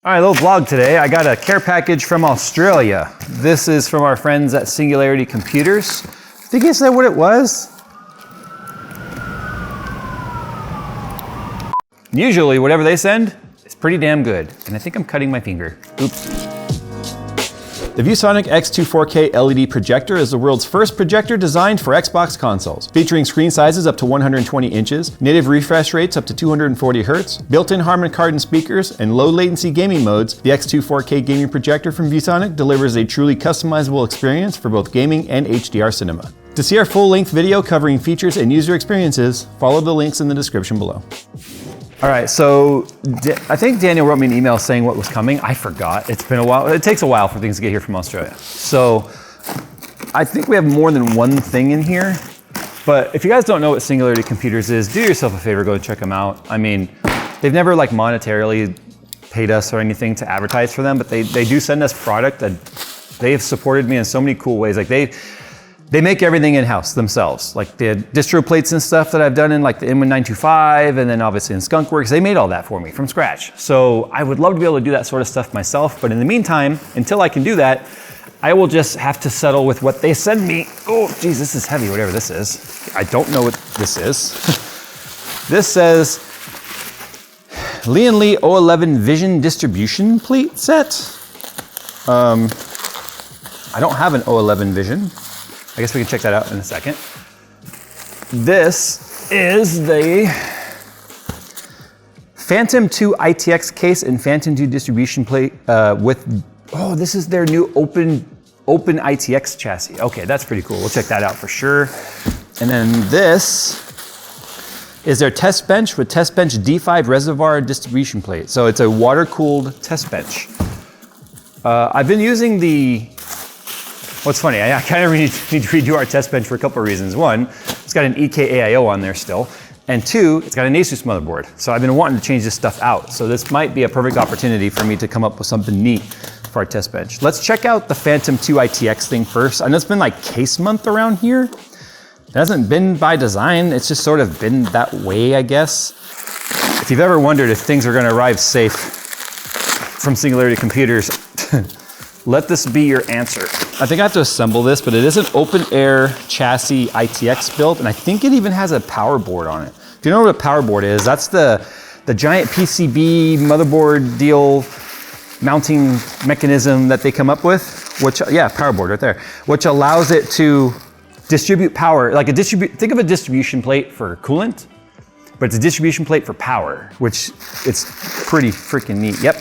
All right, little vlog today. I got a care package from Australia. This is from our friends at Singularity Computers. I think I said what it was. Usually, whatever they send is pretty damn good. And I think I'm cutting my finger. Oops. The ViewSonic X24K LED projector is the world's first projector designed for Xbox consoles. Featuring screen sizes up to 120 inches, native refresh rates up to 240 Hz, built-in Harman Kardon speakers, and low latency gaming modes, the X24K gaming projector from ViewSonic delivers a truly customizable experience for both gaming and HDR cinema. To see our full-length video covering features and user experiences, follow the links in the description below. All right, so I think Daniel wrote me an email saying what was coming. I forgot. It's been a while. It takes a while for things to get here from Australia. So I think we have more than one thing in here. But if you guys don't know what Singularity Computers is, do yourself a favor, go check them out. I mean, they've never like monetarily paid us or anything to advertise for them, but they do send us product that they have supported me in so many cool ways. Like they make everything in-house themselves. Like the distro plates and stuff that I've done in like the M1925 and then obviously in Skunkworks, they made all that for me from scratch. So I would love to be able to do that sort of stuff myself. But in the meantime, until I can do that, I will just have to settle with what they send me. Oh, geez, this is heavy, whatever this is. I don't know what this is. This says Lee & Lee 011 Vision Distribution Plate Set. I don't have an 011 Vision. I guess we can check that out in a second. This is the Phantom 2 ITX case and Phantom 2 distribution plate this is their new open ITX chassis. Okay, that's pretty cool. We'll check that out for sure. And then this is their test bench with test bench D5 reservoir distribution plate. So it's a water-cooled test bench. I've been using what's funny, I kind of need to redo our test bench for a couple of reasons. One, it's got an EKAIO on there still. And two, it's got an Asus motherboard. So I've been wanting to change this stuff out. So this might be a perfect opportunity for me to come up with something neat for our test bench. Let's check out the Phantom 2 ITX thing first. I know it's been like case month around here. It hasn't been by design. It's just sort of been that way, I guess. If you've ever wondered if things are gonna arrive safe from Singularity Computers, let this be your answer. I think I have to assemble this, but it is an open air chassis ITX build, and I think it even has a power board on it. If you know what a power board is, that's the giant PCB motherboard deal mounting mechanism that they come up with, power board right there, which allows it to distribute power, like think of a distribution plate for coolant, but it's a distribution plate for power, which it's pretty freaking neat. Yep,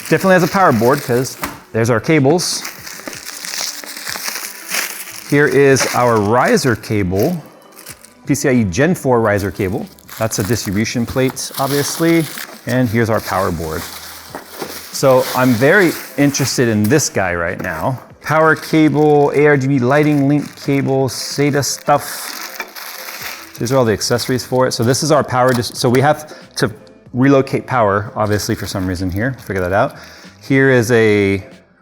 definitely has a power board because there's our cables. Here is our riser cable, PCIe Gen 4 riser cable. That's a distribution plate, obviously. And here's our power board. So I'm very interested in this guy right now. Power cable, ARGB lighting link cable, SATA stuff. These are all the accessories for it. So this is our power, so we have to relocate power, obviously, for some reason here. Figure that out. Here is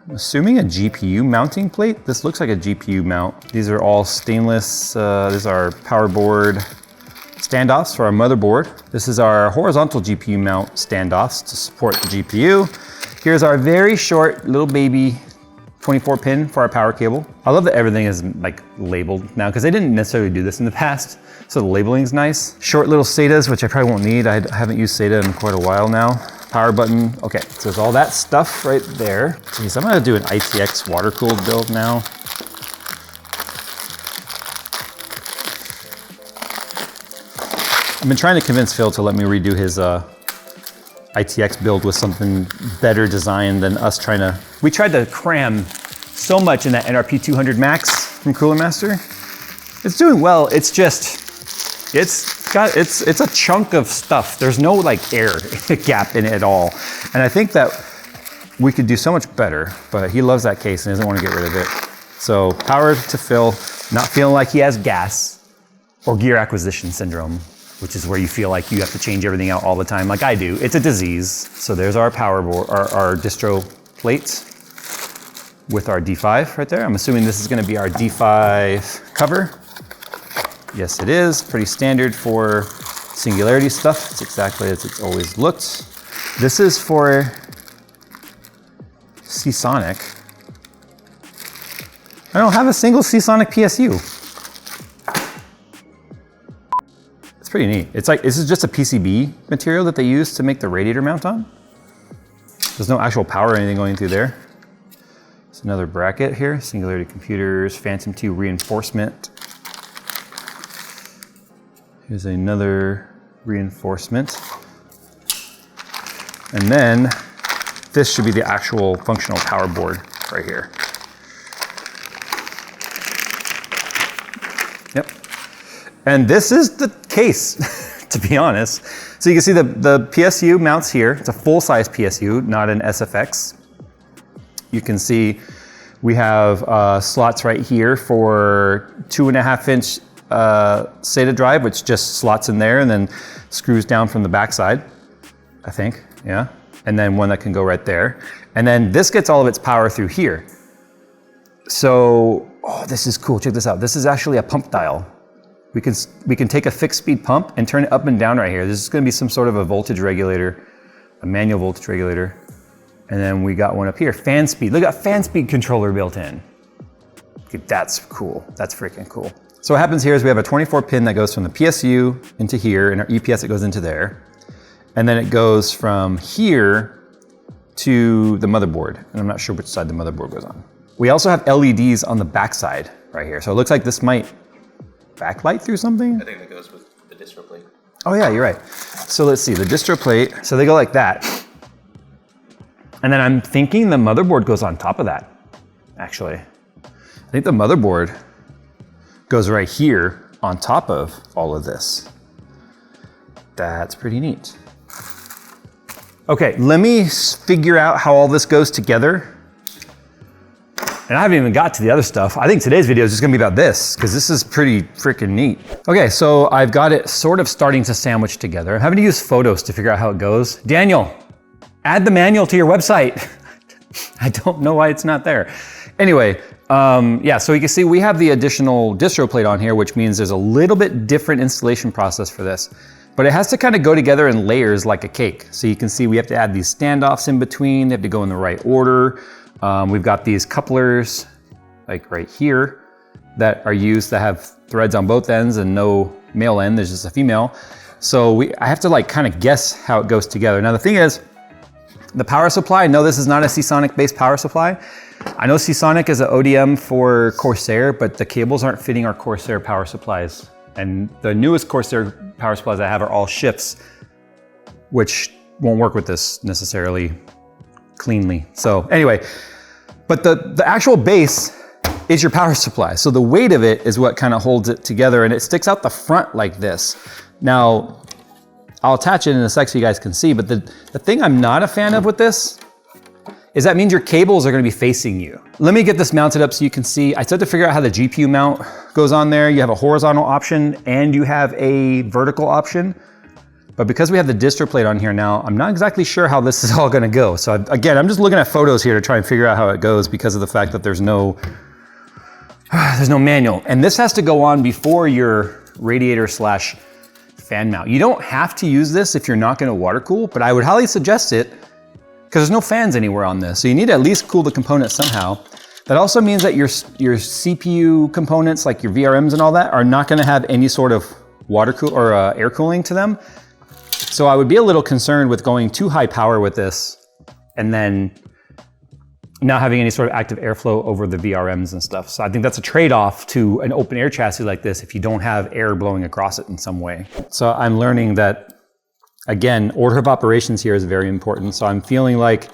I'm assuming a GPU mounting plate. This looks like a GPU mount. These are all stainless. These are power board standoffs for our motherboard. This is our horizontal GPU mount standoffs to support the GPU. Here's our very short little baby 24 pin for our power cable. I love that everything is like labeled now because they didn't necessarily do this in the past. So the labeling is nice. Short little SATAs, which I probably won't need. I haven't used SATA in quite a while now. Power button. Okay, so there's all that stuff right there. Geez, I'm gonna do an ITX water-cooled build now. I've been trying to convince Phil to let me redo his ITX build with something better designed than us we tried to cram so much in that NRP 200 Max from Cooler Master. It's doing well, it's just, it's a chunk of stuff. There's no like air gap in it at all. And I think that we could do so much better, but he loves that case and doesn't want to get rid of it. So power to Phil, not feeling like he has gas or gear acquisition syndrome, which is where you feel like you have to change everything out all the time like I do. It's a disease. So there's our power board, our distro plate with our D5 right there. I'm assuming this is gonna be our D5 cover. Yes, it is. Pretty standard for Singularity stuff. It's exactly as it's always looked. This is for Seasonic. I don't have a single Seasonic PSU. It's pretty neat. It's like, this is just a PCB material that they use to make the radiator mount on. There's no actual power or anything going through there. There's another bracket here, Singularity Computers, Phantom 2 reinforcement. Here's another reinforcement. And then this should be the actual functional power board right here. Yep. And this is the case, to be honest. So you can see the PSU mounts here. It's a full-size PSU, not an SFX. You can see we have slots right here for 2.5-inch SATA drive, which just slots in there and then screws down from the backside, I think, yeah. And then one that can go right there. And then this gets all of its power through here. So, oh, this is cool, check this out. This is actually a pump dial. We can take a fixed speed pump and turn it up and down right here. This is gonna be some sort of a voltage regulator, a manual voltage regulator. And then we got one up here, fan speed. Look at that fan speed controller built in. Okay, that's cool, that's freaking cool. So what happens here is we have a 24 pin that goes from the PSU into here, and our EPS it goes into there. And then it goes from here to the motherboard. And I'm not sure which side the motherboard goes on. We also have LEDs on the backside right here. So it looks like this might backlight through something. I think that goes with the distro plate. Oh yeah, you're right. So let's see, the distro plate. So they go like that. And then I'm thinking the motherboard goes on top of that, actually. I think the motherboard goes right here on top of all of this. That's pretty neat. Okay, let me figure out how all this goes together. And I haven't even got to the other stuff. I think today's video is just gonna be about this, because this is pretty freaking neat. Okay, so I've got it sort of starting to sandwich together. I'm having to use photos to figure out how it goes. Daniel, add the manual to your website. I don't know why it's not there. Anyway, yeah, so you can see we have the additional distro plate on here, which means there's a little bit different installation process for this. But it has to kind of go together in layers like a cake. So you can see we have to add these standoffs in between. They have to go in the right order. We've got these couplers, like right here, that are used to have threads on both ends and no male end, there's just a female. So I have to like kind of guess how it goes together. Now the thing is, the power supply, no, this is not a Seasonic based power supply. I know Seasonic is an ODM for Corsair, but the cables aren't fitting our Corsair power supplies. And the newest Corsair power supplies I have are all shifts, which won't work with this necessarily cleanly. So anyway, but the actual base is your power supply. So the weight of it is what kind of holds it together, and it sticks out the front like this. Now, I'll attach it in a sec so you guys can see, but the thing I'm not a fan of with this is that means your cables are gonna be facing you. Let me get this mounted up so you can see. I still have to figure out how the GPU mount goes on there. You have a horizontal option and you have a vertical option. But because we have the distro plate on here now, I'm not exactly sure how this is all gonna go. So again, I'm just looking at photos here to try and figure out how it goes because of the fact that there's no manual. And this has to go on before your radiator slash fan mount. You don't have to use this if you're not gonna water cool, but I would highly suggest it because there's no fans anywhere on this. So you need to at least cool the component somehow. That also means that your CPU components, like your VRMs and all that, are not gonna have any sort of water cool or air cooling to them. So I would be a little concerned with going too high power with this and then not having any sort of active airflow over the VRMs and stuff. So I think that's a trade-off to an open air chassis like this if you don't have air blowing across it in some way. So I'm learning that, again, order of operations here is very important. So I'm feeling like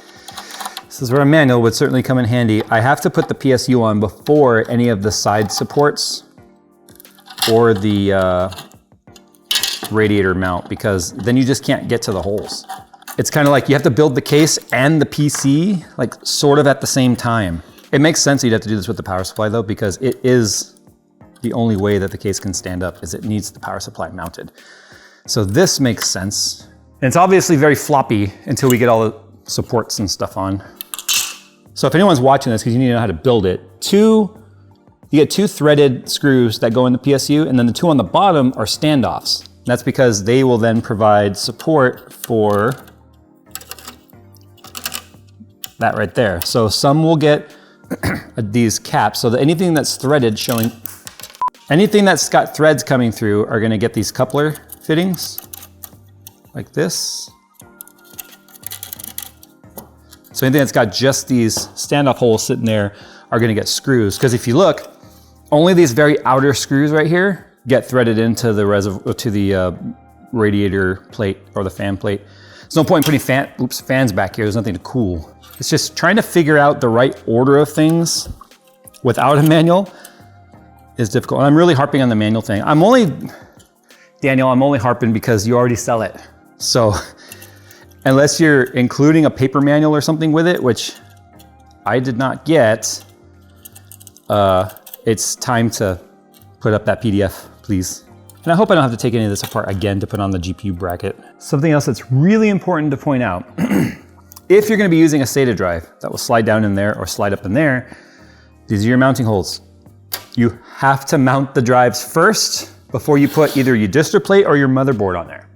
this is where a manual would certainly come in handy. I have to put the PSU on before any of the side supports or the radiator mount, because then you just can't get to the holes. It's kind of like you have to build the case and the PC like sort of at the same time. It makes sense you'd have to do this with the power supply though, because it is the only way that the case can stand up is it needs the power supply mounted. So this makes sense. And it's obviously very floppy until we get all the supports and stuff on. So if anyone's watching this, because you need to know how to build it, you get two threaded screws that go in the PSU, and then the two on the bottom are standoffs. That's because they will then provide support for that right there. So some will get these caps, so that anything that's threaded showing, anything that's got threads coming through are gonna get these coupler fittings, like this. So anything that's got just these standoff holes sitting there are gonna get screws, because if you look, only these very outer screws right here get threaded into the radiator plate or the fan plate. There's no point in putting fans back here. There's nothing to cool. It's just trying to figure out the right order of things without a manual is difficult. And I'm really harping on the manual thing. Daniel, I'm only harping because you already sell it. So unless you're including a paper manual or something with it, which I did not get, it's time to put up that PDF, please. And I hope I don't have to take any of this apart again to put on the GPU bracket. Something else that's really important to point out, if you're gonna be using a SATA drive that will slide down in there or slide up in there, these are your mounting holes. You have to mount the drives first before you put either your distro plate or your motherboard on there.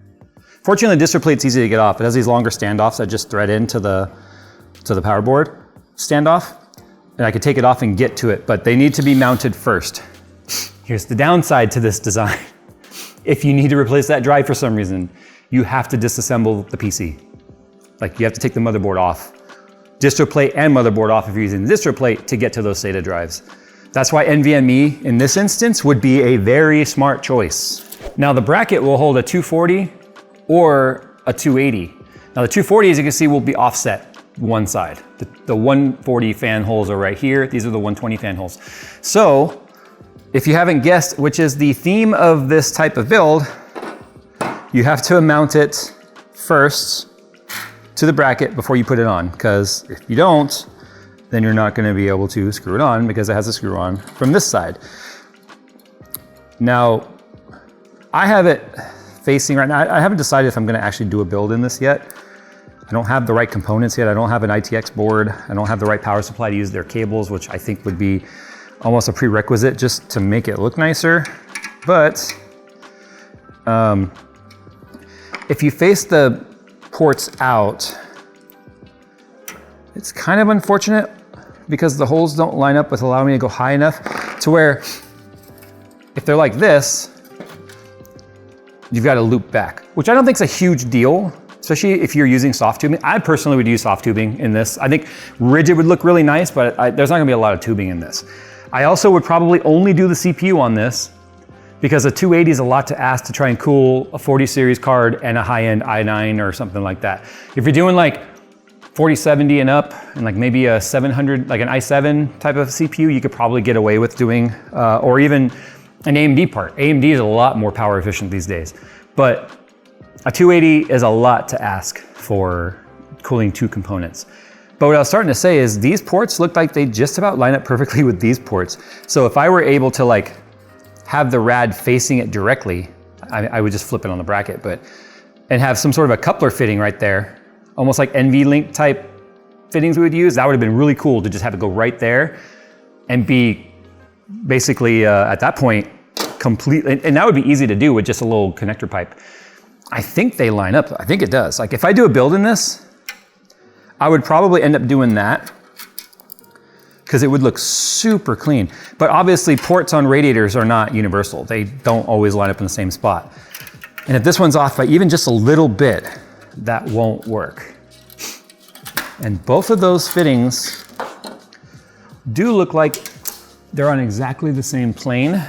Fortunately, the distro plate's easy to get off. It has these longer standoffs that just thread into the power board standoff, and I could take it off and get to it, but they need to be mounted first. Here's the downside to this design. If you need to replace that drive for some reason, you have to disassemble the PC. Like, you have to take the motherboard off, distro plate and motherboard off if you're using the distro plate to get to those SATA drives. That's why NVMe in this instance would be a very smart choice. Now the bracket will hold a 240 or a 280. Now the 240, as you can see, will be offset one side. The 140 fan holes are right here. These are the 120 fan holes. So if you haven't guessed which is the theme of this type of build, you have to mount it first to the bracket before you put it on, because if you don't, then you're not going to be able to screw it on because it has a screw on from this side. Now, I have it facing right now. I haven't decided if I'm going to actually do a build in this yet. I don't have the right components yet. I don't have an ITX board. I don't have the right power supply to use their cables, which I think would be almost a prerequisite just to make it look nicer. But if you face the ports out, it's kind of unfortunate because the holes don't line up with allowing me to go high enough to where if they're like this, you've got to loop back, which I don't think is a huge deal, especially if you're using soft tubing. I personally would use soft tubing in this. I think rigid would look really nice, but there's not gonna be a lot of tubing in this. I also would probably only do the CPU on this because a 280 is a lot to ask to try and cool a 40 series card and a high-end i9 or something like that. If you're doing like 4070 and up, and like maybe a 700, like an i7 type of CPU, you could probably get away with doing, or even an AMD part. AMD is a lot more power efficient these days, but a 280 is a lot to ask for cooling two components. But what I was starting to say is these ports look like they just about line up perfectly with these ports. So if I were able to like have the rad facing it directly, I would just flip it on the bracket, and have some sort of a coupler fitting right there, almost like NV-Link type fittings we would use. That would have been really cool to just have it go right there and be basically at that point completely, and that would be easy to do with just a little connector pipe. I think they line up. I think it does. Like if I do a build in this, I would probably end up doing that because it would look super clean. But obviously ports on radiators are not universal. They don't always line up in the same spot. And if this one's off by even just a little bit, that won't work. And both of those fittings do look like they're on exactly the same plane.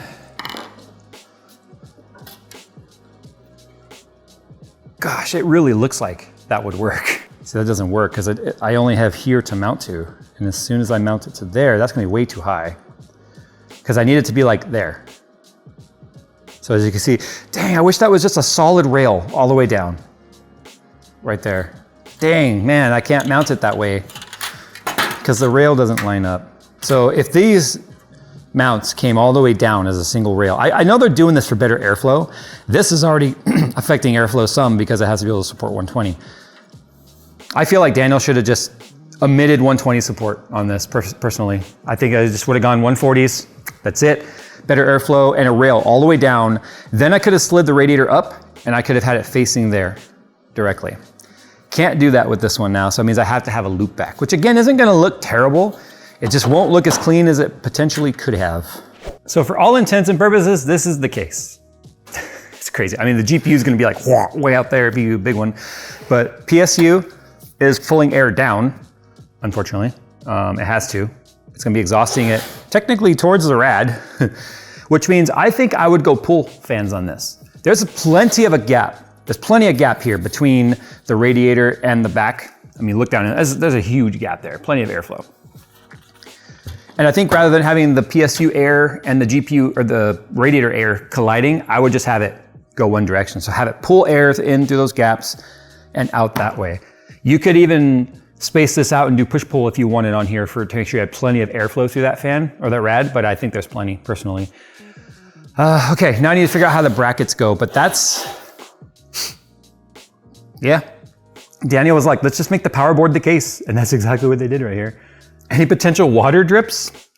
Gosh, it really looks like that would work. So that doesn't work because I only have here to mount to. And as soon as I mount it to there, that's gonna be way too high because I need it to be like there. So as you can see, dang, I wish that was just a solid rail all the way down. Right there. Dang, man, I can't mount it that way because the rail doesn't line up. So if these mounts came all the way down as a single rail, I know they're doing this for better airflow. This is already affecting airflow some because it has to be able to support 120. I feel like Daniel should have just omitted 120 support on this personally. I think I just would have gone 140s, that's it. Better airflow and a rail all the way down. Then I could have slid the radiator up and I could have had it facing there directly. can't do that with this one now, so it means I have to have a loop back, which again isn't gonna look terrible. It just won't look as clean as it potentially could have. So for all intents and purposes, this is the case. It's crazy. I mean, the GPU is gonna be like way out there if you do a big one, but PSU is pulling air down, unfortunately. It has to. It's gonna be exhausting it technically towards the rad, which means I think I would go pull fans on this. There's plenty of a gap. There's plenty of gap here between the radiator and the back. I mean, look down, there's a huge gap there, plenty of airflow. And I think rather than having the PSU air and the GPU or the radiator air colliding, I would just have it go one direction. So have it pull air in through those gaps and out that way. You could even space this out and do push-pull if you wanted on here to make sure you had plenty of airflow through that fan or that rad, but I think there's plenty personally. Okay, now I need to figure out how the brackets go, but that's, yeah. Daniel was like, let's just make the power board the case, and that's exactly what they did right here. Any potential water drips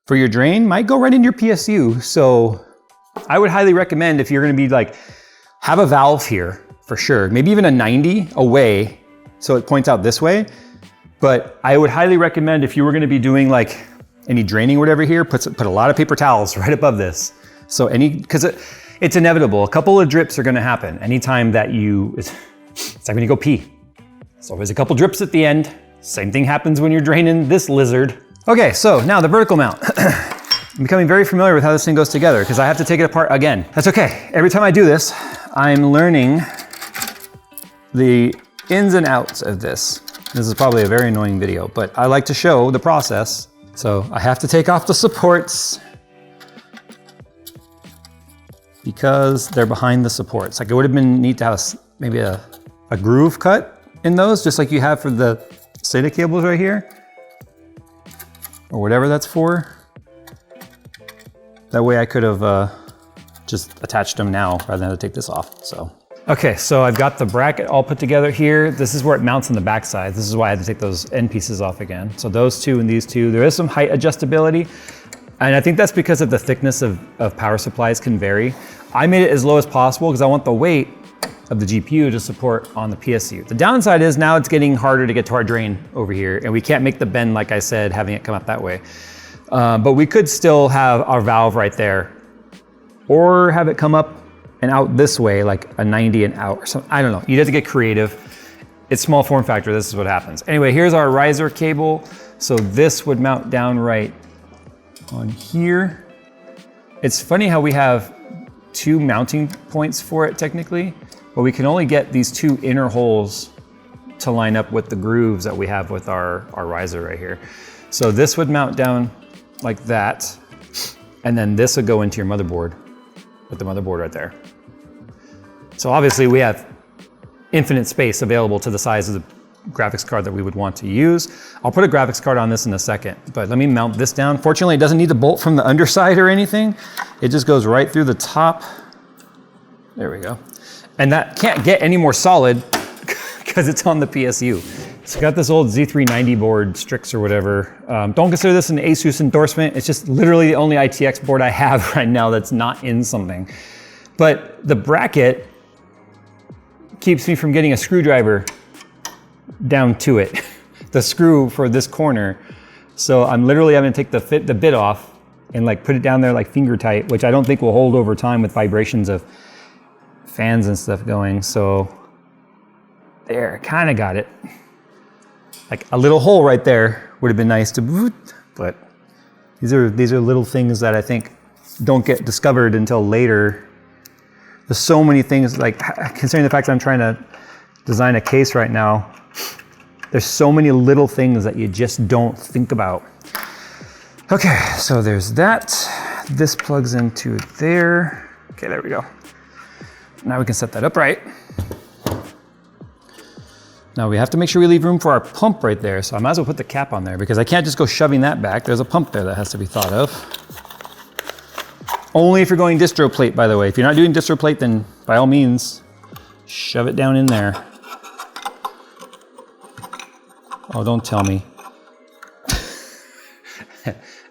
for your drain might go right into your PSU, so I would highly recommend if you're gonna be like, have a valve here for sure, maybe even a 90 away, so it points out this way. But I would highly recommend if you were gonna be doing like any draining or whatever here, put a lot of paper towels right above this. So because it's inevitable, a couple of drips are gonna happen anytime that it's like when you go pee. There's always a couple drips at the end. Same thing happens when you're draining this lizard. Okay, so now the vertical mount. I'm becoming very familiar with how this thing goes together because I have to take it apart again. That's okay. Every time I do this, I'm learning the ins and outs of this. This is probably a very annoying video, but I like to show the process. So I have to take off the supports because they're behind the supports. Like it would have been neat to have maybe a groove cut in those, just like you have for the SATA cables right here, or whatever that's for. That way I could have just attached them now rather than have to take this off, so. Okay, so I've got the bracket all put together here. This is where it mounts on the backside. This is why I had to take those end pieces off again. So those two and these two, there is some height adjustability. And I think that's because of the thickness of power supplies can vary. I made it as low as possible because I want the weight of the GPU to support on the PSU. The downside is now it's getting harder to get to our drain over here, and we can't make the bend, like I said, having it come up that way. But we could still have our valve right there, or have it come up and out this way, like a 90 and out or something. I don't know, you'd have to get creative. It's small form factor, this is what happens. Anyway, here's our riser cable. So this would mount down right on here. It's funny how we have two mounting points for it technically, but we can only get these two inner holes to line up with the grooves that we have with our riser right here. So this would mount down like that, and then this would go into your motherboard with the motherboard right there. So obviously we have infinite space available to the size of the graphics card that we would want to use. I'll put a graphics card on this in a second, but let me mount this down. Fortunately, it doesn't need to bolt from the underside or anything. It just goes right through the top. There we go. And that can't get any more solid because it's on the PSU. So got this old Z390 board, Strix or whatever. Don't consider this an ASUS endorsement. It's just literally the only ITX board I have right now that's not in something. But the bracket keeps me from getting a screwdriver down to it, the screw for this corner. So I'm literally having to take the bit off and like put it down there like finger tight, which I don't think will hold over time with vibrations of fans and stuff going. So there, kind of got it. Like a little hole right there would have been nice to boot, but these are little things that I think don't get discovered until later. There's so many things, like considering the fact that I'm trying to design a case right now, there's so many little things that you just don't think about. Okay, so there's that. This plugs into there. Okay, there we go. Now we can set that up right. Now we have to make sure we leave room for our pump right there, so I might as well put the cap on there because I can't just go shoving that back. There's a pump there that has to be thought of. Only if you're going distro plate, by the way. If you're not doing distro plate, then by all means, shove it down in there. Oh, don't tell me.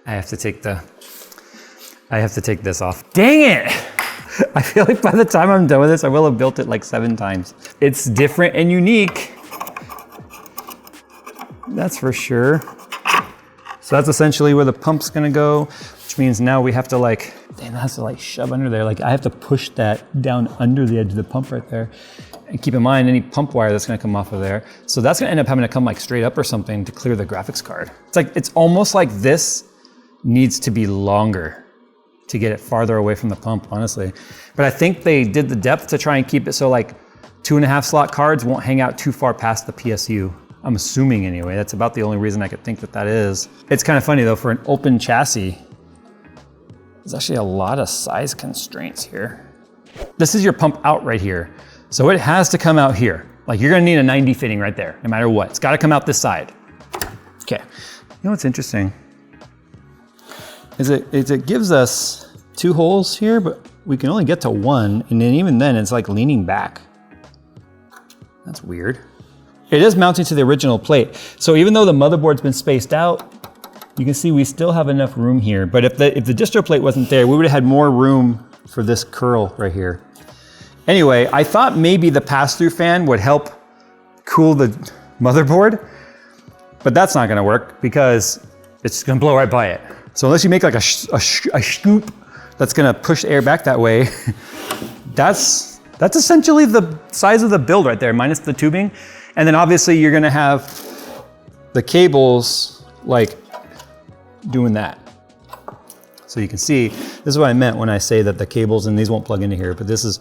I have to take this off. Dang it! I feel like by the time I'm done with this, I will have built it like 7 times. It's different and unique. That's for sure. So that's essentially where the pump's gonna go, which means now we have to like, damn, that has to like shove under there. Like I have to push that down under the edge of the pump right there. And keep in mind any pump wire that's gonna come off of there. So that's gonna end up having to come like straight up or something to clear the graphics card. It's almost like this needs to be longer to get it farther away from the pump, honestly. But I think they did the depth to try and keep it so like 2.5 slot cards won't hang out too far past the PSU. I'm assuming anyway. That's about the only reason I could think that is. It's kind of funny though, for an open chassis, there's actually a lot of size constraints here. This is your pump out right here. So it has to come out here. Like you're gonna need a 90 fitting right there, no matter what. It's gotta come out this side. Okay, you know what's interesting? Is it gives us 2 holes here, but we can only get to 1, and then even then it's like leaning back. That's weird. It is mounting to the original plate. So even though the motherboard's been spaced out, you can see we still have enough room here. But if the distro plate wasn't there, we would have had more room for this curl right here. Anyway, I thought maybe the pass-through fan would help cool the motherboard, but that's not gonna work because it's gonna blow right by it. So unless you make like a scoop that's gonna push air back that way, that's essentially the size of the build right there, minus the tubing. And then obviously you're gonna have the cables like doing that. So you can see, this is what I meant when I say that the cables, and these won't plug into here, but this is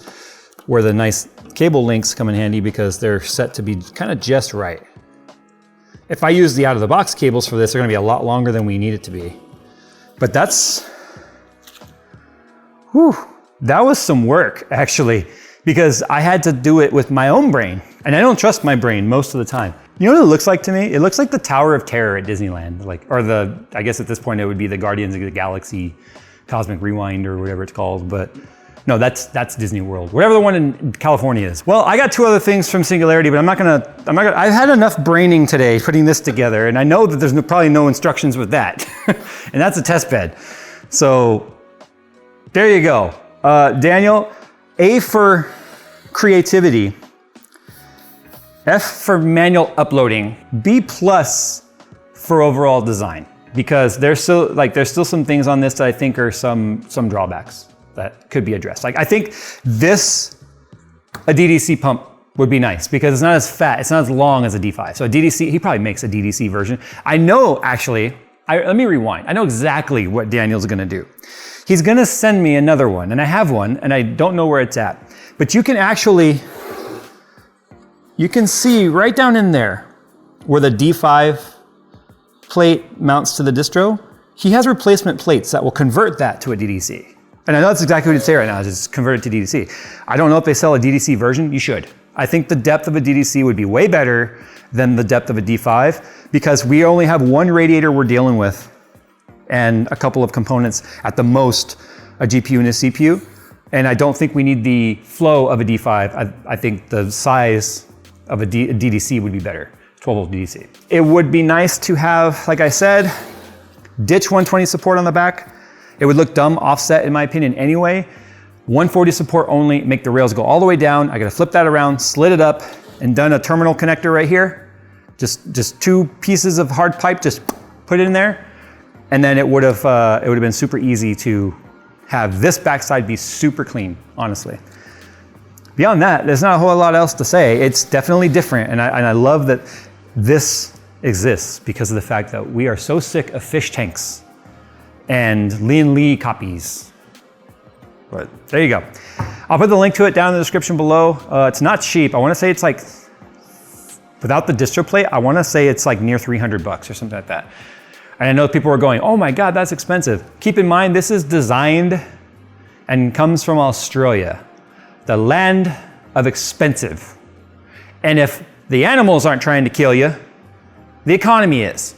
where the nice cable links come in handy because they're set to be kind of just right. If I use the out of the box cables for this, they're gonna be a lot longer than we need it to be. But that was some work actually, because I had to do it with my own brain. And I don't trust my brain most of the time. You know what it looks like to me? It looks like the Tower of Terror at Disneyland, I guess at this point it would be the Guardians of the Galaxy Cosmic Rewind or whatever it's called, but no, that's Disney World. Whatever the one in California is. Well, I got 2 other things from Singularity, but I've had enough braining today putting this together, and I know that there's probably no instructions with that. And that's a test bed. So there you go. Daniel, A for creativity, F for manual uploading, B+ for overall design, because there's still some things on this that I think are some drawbacks that could be addressed. Like I think a DDC pump would be nice because it's not as fat, it's not as long as a D5. So a DDC, he probably makes a DDC version. I know actually, let me rewind. I know exactly what Daniel's gonna do. He's gonna send me another one, and I have one, and I don't know where it's at. But you can see right down in there where the D5 plate mounts to the distro. He has replacement plates that will convert that to a DDC. And I know that's exactly what you'd say right now, is it's converted to DDC. I don't know if they sell a DDC version, you should. I think the depth of a DDC would be way better than the depth of a D5 because we only have 1 radiator we're dealing with and a couple of components, at the most, a GPU and a CPU. And I don't think we need the flow of a D5. I think the size of a DDC would be better, 12-volt DDC. It would be nice to have, like I said, ditch 120 support on the back. It would look dumb offset in my opinion anyway. 140 support only, make the rails go all the way down. I gotta flip that around, slit it up, and done a terminal connector right here. Just 2 pieces of hard pipe, just put it in there. And then it would have been super easy to have this backside be super clean, honestly. Beyond that, there's not a whole lot else to say. It's definitely different, and I love that this exists because of the fact that we are so sick of fish tanks and Lee copies. But there you go. I'll put the link to it down in the description below. It's not cheap. I wanna say it's like, without the distro plate, I wanna say it's like near 300 bucks or something like that. And I know people are going, oh my God, that's expensive. Keep in mind, this is designed and comes from Australia, the land of expensive. And if the animals aren't trying to kill you, the economy is.